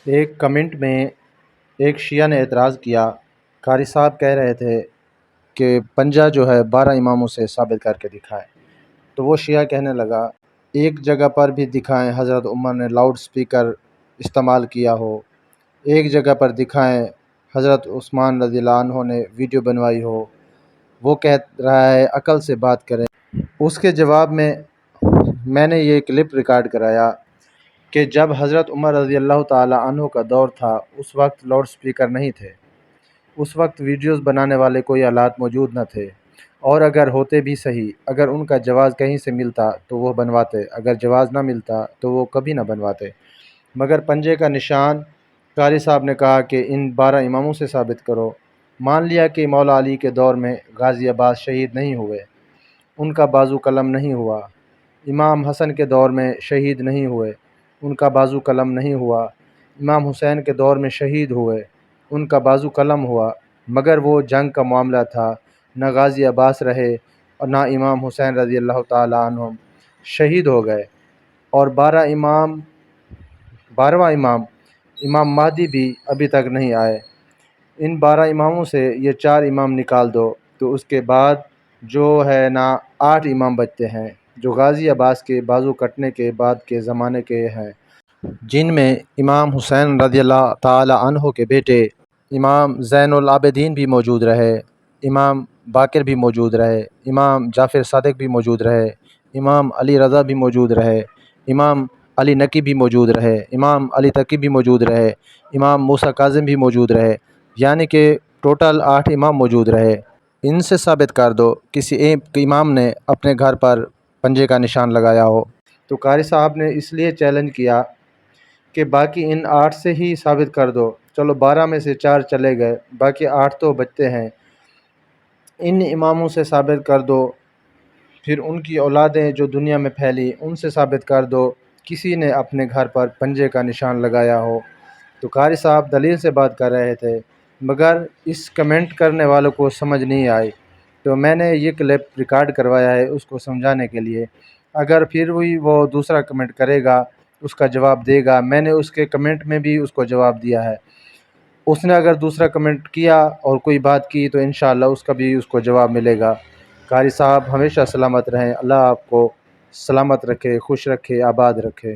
ایک کمنٹ میں ایک شیعہ نے اعتراض کیا، قاری صاحب کہہ رہے تھے کہ پنجہ جو ہے 12 اماموں سے ثابت کر کے دکھائیں۔ تو وہ شیعہ کہنے لگا ایک جگہ پر بھی دکھائیں حضرت عمر نے لاؤڈ سپیکر استعمال کیا ہو، ایک جگہ پر دکھائیں حضرت عثمان رضی اللہ عنہ نے ویڈیو بنوائی ہو۔ وہ کہہ رہا ہے عقل سے بات کریں۔ اس کے جواب میں نے یہ کلپ ریکارڈ کرایا کہ جب حضرت عمر رضی اللہ تعالی عنہ کا دور تھا اس وقت لاؤڈ سپیکر نہیں تھے، اس وقت ویڈیوز بنانے والے کوئی آلات موجود نہ تھے، اور اگر ہوتے بھی صحیح، اگر ان کا جواز کہیں سے ملتا تو وہ بنواتے، اگر جواز نہ ملتا تو وہ کبھی نہ بنواتے۔ مگر پنجے کا نشان قاری صاحب نے کہا کہ ان 12 اماموں سے ثابت کرو۔ مان لیا کہ مولا علی کے دور میں غازی عباس شہید نہیں ہوئے، ان کا بازو قلم نہیں ہوا، امام حسن کے دور میں شہید نہیں ہوئے، ان کا بازو قلم نہیں ہوا، امام حسین کے دور میں شہید ہوئے، ان کا بازو قلم ہوا، مگر وہ جنگ کا معاملہ تھا، نہ غازی عباس رہے اور نہ امام حسین رضی اللہ تعالی عنہ شہید ہو گئے، اور 12واں امام مہدی بھی ابھی تک نہیں آئے۔ ان 12 اماموں سے یہ 4 امام نکال دو تو اس کے بعد جو ہے نا 8 امام بچتے ہیں جو غازی عباس کے بازو کٹنے کے بعد کے زمانے کے ہیں، جن میں امام حسین رضی اللہ تعالی عنہ کے بیٹے امام زین العابدین بھی موجود رہے، امام باقر بھی موجود رہے، امام جعفر صادق بھی موجود رہے، امام علی رضا بھی موجود رہے، امام علی نقی بھی موجود رہے، امام علی تقی بھی موجود رہے، امام موسیٰ کاظم بھی موجود رہے، یعنی کہ ٹوٹل 8 امام موجود رہے۔ ان سے ثابت کر دو کسی ایک امام نے اپنے گھر پر پنجے کا نشان لگایا ہو۔ تو قاری صاحب نے اس لیے چیلنج کیا کہ باقی ان 8 سے ہی ثابت کر دو، چلو 12 میں سے 4 چلے گئے، باقی 8 تو بچتے ہیں، ان اماموں سے ثابت کر دو، پھر ان کی اولادیں جو دنیا میں پھیلی ان سے ثابت کر دو کسی نے اپنے گھر پر پنجے کا نشان لگایا ہو۔ تو قاری صاحب دلیل سے بات کر رہے تھے، مگر اس کمنٹ کرنے والوں کو سمجھ نہیں آئی، تو میں نے یہ کلپ ریکارڈ کروایا ہے اس کو سمجھانے کے لیے۔ اگر پھر وہ دوسرا کمنٹ کرے گا، اس کا جواب دے گا، میں نے اس کے کمنٹ میں بھی اس کو جواب دیا ہے، اس نے اگر دوسرا کمنٹ کیا اور کوئی بات کی تو انشاءاللہ اس کا بھی اس کو جواب ملے گا۔ قاری صاحب ہمیشہ سلامت رہیں، اللہ آپ کو سلامت رکھے، خوش رکھے، آباد رکھے۔